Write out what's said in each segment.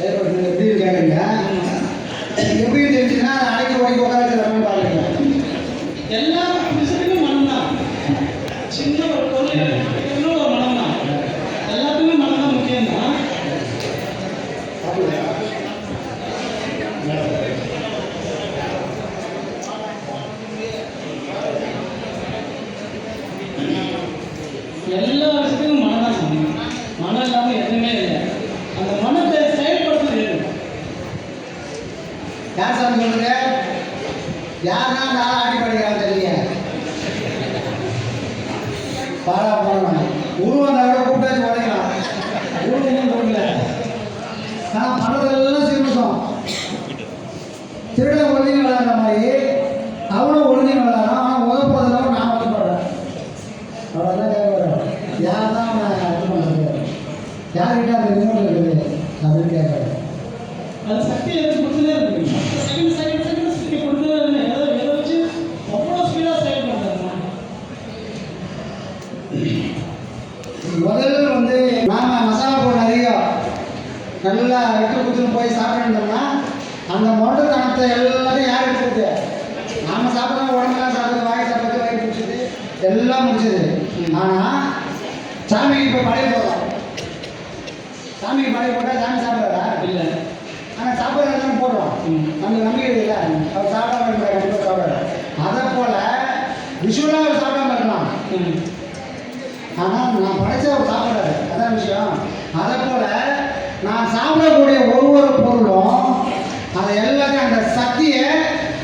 எப்படி இருக்காங்க எப்படி தெரிஞ்சுன்னா அடைக்க ஓடி உட்காந்து பாருங்க. எல்லா விஷயத்துக்கும் மனம் தான். சின்ன ஒரு பொருள் ஒரு மனம் தான். எல்லாத்துக்குமே மனம் தான் முக்கியம் தான். எல்லா விஷயத்துக்கும் மனம் தான் சொன்னீங்க. மனம் இல்லாமல் எதுவுமே இல்லை. அந்த மனத்தை செயல்படுத்துறது யார் சார் சொல்லுங்க? யாருன்னா நான் ஆடி படிக்கிறான் தெரியல. பாடா போடணும் உருவம் விட கூப்பிட்டாச்சு உடைக்கலாம். உருவம் போடல. ஆனால் பணத்தெல்லாம் சிறுமிச்சோம். திருட ஒழுங்கி விளையாடுற மாதிரி அவனும் ஒழுங்கி விளையாடுறான். ஆனால் உதவுறதுல நான் வந்து போடுறேன். அவ்வளோதான் கேட்குறேன். யார் தான் அவனை இது பண்ணுறது? யார்கிட்ட அந்த ரிமோட் இருக்குது அப்படின்னு கேட்குறேன். அது சக்தி எடுத்து கொடுத்துட்டே இருக்கு. செகண்ட் சக்தி கொடுத்துட்டே இருக்கு. எதை வச்சு அவ்வளோ ஸ்பீடாக செயல்படுறாங்க. முதல்ல வந்து நாம மசாலா போட்டு நிறைய நல்லா விட்டு குத்துன்னு போய் சாப்பிட்டுருந்தோம்னா அந்த மொட்டைத்தனத்தை எல்லாத்தையும் யார் எடுத்துக்கிட்டு நாம சாப்பிட்றோம். உடம்பெல்லாம் சாப்பிட்டு வாய் சாப்பிட்டு வாய் பிடிச்சிது எல்லாம் முடிச்சது. ஆனால் சாமிக்கு இப்போ பழைய போடுறோம். சாமிக்கு பழைய போட்டால் சாமி சாப்பிட்றா இல்லை. ஆனால் சாப்பிட்றதுன்னு போடுறோம். அந்த நம்பிக்கை இல்லை. அவர் சாப்பிடாம இருக்கிற கண்டிப்பாக சாப்பிட்றாரு. அதை போல் விஷுவலாக அவர் சாப்பிடாம இருக்கலாம். ஆனால் நான் படைச்ச அவர் சாப்பிட்றாரு. அதான் விஷயம். அதை போல் நான் சாப்பிடக்கூடிய ஒவ்வொரு பொருளும் அதை எல்லாத்தையும் அந்த சக்தியை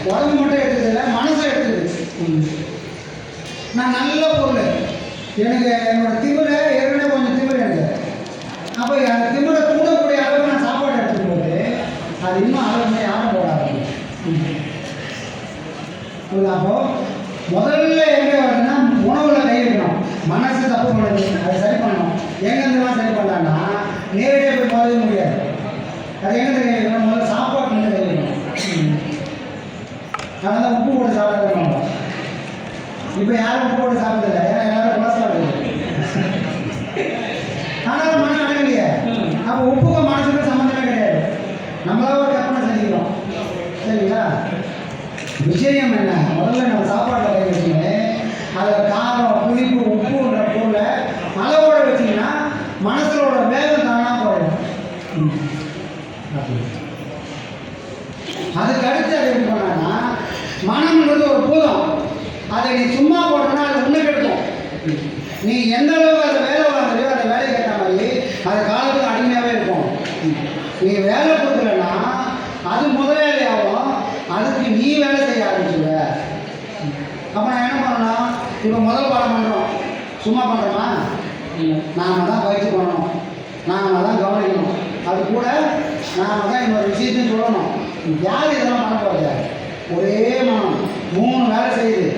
உடம்பு மட்டும் எடுத்துக்கல மனசை எடுத்துக்குது. நான் நல்ல பொருள் எனக்கு என்னோட திமிரை ஏற்கனவே கொஞ்சம் திமிர் எனக்கு. அப்போ அந்த திமிரை தூண்டக்கூடிய அளவுக்கு நான் சாப்பாடு எடுத்துக்கும் போது அது இன்னும் அளவுமே யாரும் போடாது. அப்போ முதல்ல எங்கே வருதுன்னா உணவில் கை வைக்கணும். மனசு தப்பு பண்ணுது அதை சரி பண்ணணும். எங்கேருந்துலாம் சரி பண்ணலான்னா நேரடியாக போய் முதல்ல முடியாது. அது எங்கே கை வைக்கணும்? முதல்ல சாப்பாடு நின்று கை வைக்கணும். அதனால் உப்பு போட்டு சாப்பிட. இப்போ யாரும் உப்பு போட்டு சாப்பிடல. ஏன்னா எல்லாரும் கொலஸ்ட்ரால் இருக்குது. ஆனாலும் மனம் அடங்கலையே. அப்போ உப்புக்கும் மனசுக்கும் சம்மந்தமே கிடையாது. நம்மளா ஒரு கற்பனை செஞ்சுக்கிறோம். சரிங்களா? விஷயம் என்ன? முதல்ல நம்ம சாப்பாட்டில் கை வச்சுங்க. அதில் காரம் புளிப்பு உப்புன்ற பொருளை அளவோட வச்சிங்கன்னா மனசோட வேகம் தானாக குறையும். அதுக்கு அடுத்து அதை எப்படி பண்ணான்னா மனம்ன்றது ஒரு பூதம். அதை நீ சும்மா போட்டோன்னா அது உன்னை கெடுக்கும். நீ எந்த அளவுக்கு அதை வேலை வாங்குறியோ அந்த வேலையை கேட்ட மாதிரி அது காலத்துக்கு அடிமையாகவே இருக்கும். நீ வேலை கொடுக்கலன்னா அது முதலாளி ஆகும். அதுக்கு நீ வேலை செய்ய ஆரம்பிச்சுடுவ. அப்போ நான் என்ன பண்ணணும்? இப்போ முதல் பாடம் பண்ணுறோம். சும்மா பண்ணுறோமா? நாம தான் பயிற்சி பண்ணணும். நாம தான் கவனிக்கணும். அது கூட நாம தான் இன்னொரு விஷயத்தையும் சொல்லணும். யார் இதெல்லாம் பண்ண போகிறது? ஒரே மனம் 3 வேலை செய்யுது.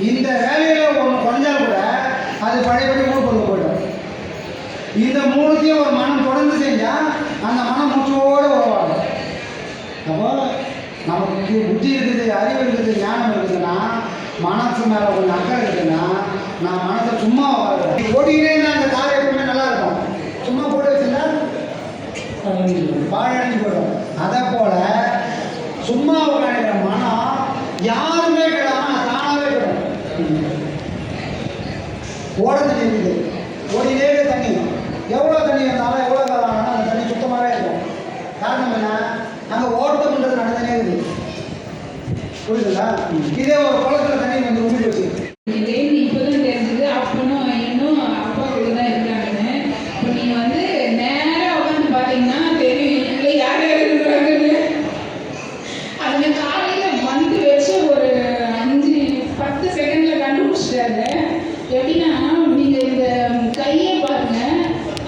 இந்த வேலையில் ஒன்று குறைஞ்சால் கூட அது பழையபடி ஊருக்கு போய்டும். இந்த 3த்தையும் ஒரு மனம் தொடர்ந்து செஞ்சால் அந்த மனம் மூச்சோடு உருவாங்க. அப்போ நமக்கு புத்தி இருக்குது, அறிவு இருக்குது, ஞானம் இருக்குதுன்னா மனசு மேலே கொஞ்சம் அக்கறை இருக்குதுன்னா நான் மனசை சும்மா ஓடிக்கிட்டே இருந்தால் அந்த காரை எப்பவுமே நல்லா இருக்கும். சும்மா போட்டு வச்சுருந்தா பாழடைஞ்சு போயிடும். அதை போல் சும்மா உட்காந்துக்கிற மனம் யாருமே கிடாமல் தானாகவே கிடும். ஓட தண்ணி இருக்குது. ஓடினே தண்ணி எவ்வளோ தண்ணி இருந்தாலும் எவ்வளோ காலம் ஆனாலும் அந்த தண்ணி சுத்தமாகவே இருக்கும். காரணம் என்ன? அங்கே ஓட்டம்ன்றது நடந்தனே இருக்குது. புரியுதுங்களா? இதே ஒரு குளத்தில் தண்ணி வந்து ஊறி வச்சு இப்போதான் தெரிஞ்சது. அப்பனும் இன்னும் அப்பா கூட தான் இருக்காங்கன்னு. இப்போ நீங்கள் வந்து நேராக உட்காந்து பார்த்தீங்கன்னா தெரியும் இல்லை யார் யார் இருக்கிறாங்கன்னு. அதில் காலையில் வந்து வச்சு ஒரு 5-10 செகண்டில் கண்டுபிடிச்சிட்டாரு. எப்படின்னா நீங்கள் இந்த கையை பாருங்க,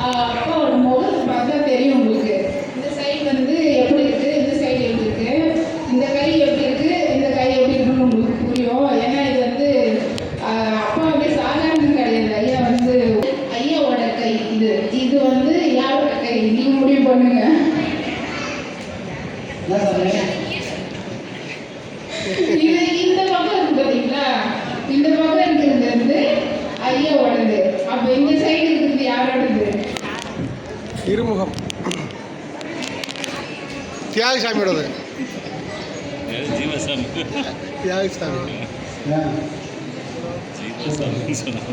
அப்பாவோட முகத்தை பார்த்தா தெரியும் உங்களுக்கு. இந்த சைடு வந்து எப்படி இருக்குது, இந்த சைடு எப்படி இருக்குது, இந்த கை எப்படி இருக்குது, இந்த கை எப்படி இருக்குன்னு உங்களுக்கு புரியும். ஏன்னா இது வந்து அப்பா அப்படியே சாதாரண கிடையாது. ஐயா வந்து ஐயாவோட கை இது. இது வந்து யாரோட கை நீங்கள் முடிவு பண்ணுங்க. இது இந்த பக்கம் இருக்கு பார்த்தீங்களா? இந்த பக்கம் இருக்கிறது வந்து ஐயாவோடது. அப்போ இந்த சைடு இருக்கிறது யாரோடது? இருமுகம். தியாகசாமியோடது. ஜீவசாமி தியாகசாமி.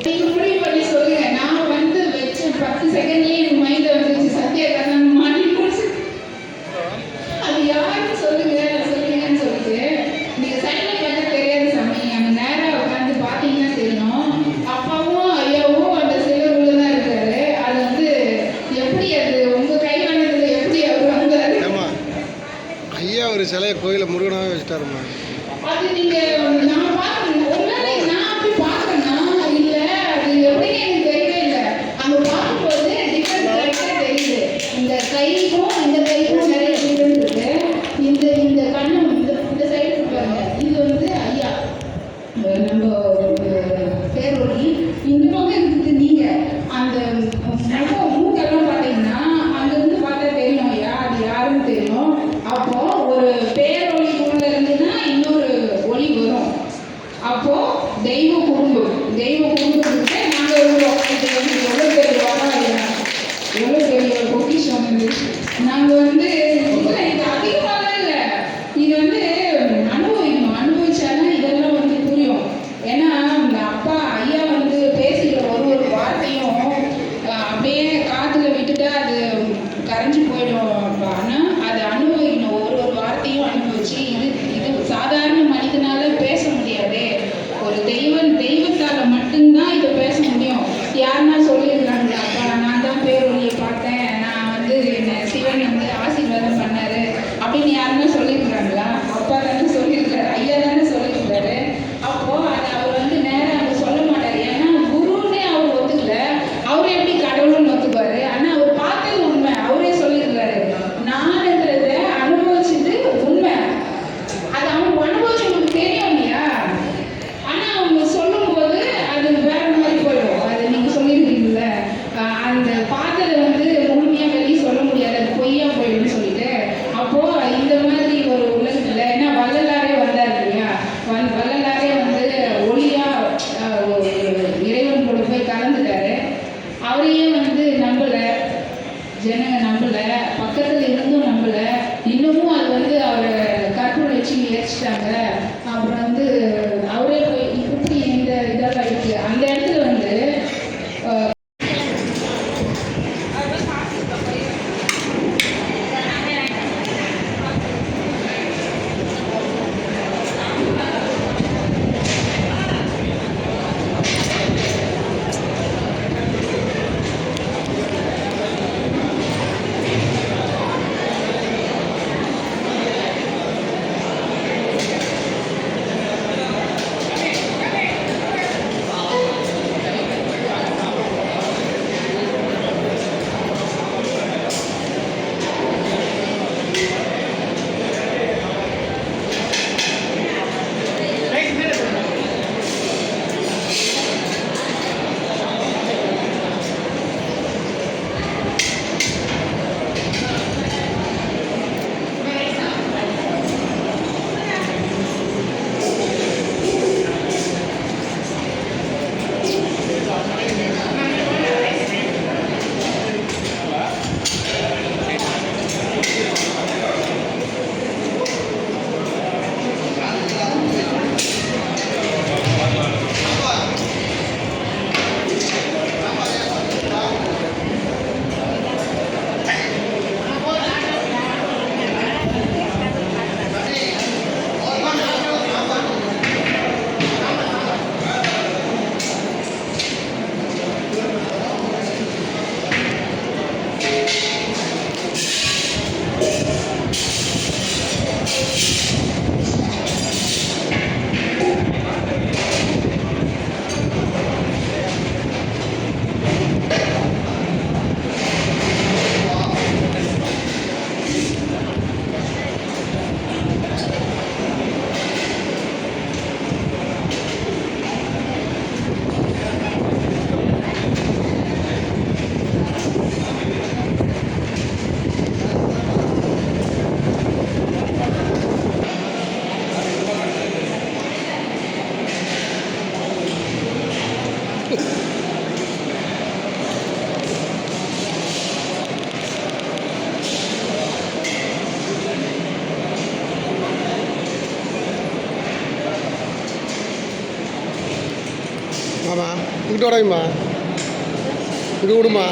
நீங்க முடிவு பண்ணி சொல்லுங்க. நான் வந்து வச்ச 10 செகண்ட்லயே என் மைண்ட்ல வந்துச்சு சத்யா கண்ணன் மாட்டி போச்சு. அது யாருன்னு சொல்லுங்க சொல்லுங்கன்னு சொல்லிட்டு நீங்க சைட்ல பார்த்தா தெரியாது சாமி. அங்க நேரா உட்காந்து பாத்தீங்கன்னா தெரியும். அப்பாவும் ஐயாவும் அந்த சிலருக்குள்ள தான் இருக்காரு. அது வந்து எப்படி அது உங்க கைவானதுல எப்படி அவர் வந்தாரு? ஏமா ஐயா ஒரு சிலையை கோயிலை முருகனாவே வச்சுட்டாருமா. அது நீங்க நான் பார்க்கணும். ஒருவேளை நான் அப்படி பார்க்கறேன்னா இல்ல அது எப்படின்னு எனக்கு தெரியவே இல்லை. அங்க பார்க்கும்போது டிஃபரன்ஸ் கரெக்டா தெரியுது. இந்த கைக்கும் இந்த கைக்கும் நிறைய டிஃபரன்ஸ் இருக்கு. இந்த இந்த கண்ணும் இந்த சைடு பாருங்க. இது வந்து ஐயா நம்ம பேரொழி. இந்த பக்கம் இருக்குது நீங்க. அந்த மூக்கெல்லாம் பார்த்தீங்கன்னா அங்கிருந்து பார்த்தா தெரியும் ஐயா அது யாருன்னு தெரியும். அப்போ ஒரு பேரொழி உள்ள இருந்துன்னா இன்னொரு ஒளி வரும். அப்போ தெய்வ குடும்பத்துக்கு நாங்க இருக்கிறோம். இது வந்து எவ்வளவு பெரிய வரம் இல்லையா, எவ்வளவு பெரிய ஒரு பொக்கிஷம் இது. நாங்க வந்து இல்லை இது அதிகமாக இல்லை, இது வந்து அனுபவிச்சாதான் இதெல்லாம் வந்து புரியும். ஏன்னா இந்த அப்பா ஐயா வந்து பேசுகிற ஒரு வார்த்தையும் அப்படியே காத்துல விட்டுட்டா அது கரைஞ்சு போயிடும். ஆனால் அதை அனுபவிக்கணும். ஒரு வார்த்தையும் அனுபவிச்சு இது சாதாரண மனிதனால பேச முடியாது. ஒரு தெய்வத்தால மட்டும்தான் இதை பேச முடியும். யாருன்னா சொல்லியிருக்காங்களா அப்பா நான் தான் பேரொழியை பார்த்தேன், நான் வந்து என்ன சிவன் வந்து ஆசீர்வாதம் பண்ணாரு அப்படின்னு யாருன்னா சொல்லியிருக்காங்களா? அப்பா தானே சொல்லியிருக்காரு, ஐயா தானே சொல்லியிருக்காரு. அப்போ அது அவர் வந்து நேரம் அங்கே சொல்ல மாட்டார். ஏன்னா குருன்னே அவர் ஒத்துக்கல. அவரே எப்படி கடவுள்னு ஒத்துக்குவாரு? ஆனால் அவர் பார்த்தது உண்மை. அவரே சொல்லியிருக்காரு நான்ன்றத அனுபவிச்சது உண்மை. அது அவங்க அனுபவிச்சவங்களுக்கு தெரியும் இல்லையா? ஆனா அவங்க சொல்லும்போது அது வேற மாதிரி போயிடும். அது நீங்க சொல்லியிருக்கீங்கல்ல அந்த பார்த்ததை வந்து முழுமையா வெளியே சொல்ல முடியாது, அது பொய்யா போயிடும்னு சொல்லிட்டு. அப்போ இந்த மாதிரி ஒரு உலகத்துல ஏன்னா வள்ளலாரே வந்தார் இல்லையா? வள்ளலாரே வந்து ஒளியா இறைவன் கூட போய் கலந்துட்டாரு. அவரையே வந்து நம்பல, ஜனங்க நம்பல, பக்கத்துல இருந்தும் நம்பல. இன்னமும் அது வந்து அவரை கற்பனை வச்சு எரிச்சிட்டாங்க. அப்புறம் வந்து அவரே போய் இப்படி இந்த இதெல்லாம் இருக்கு. அந்த இடத்துல வந்து ஆமாம் இங்கிட்ட உடையுமா இங்கிட்டு விடுமா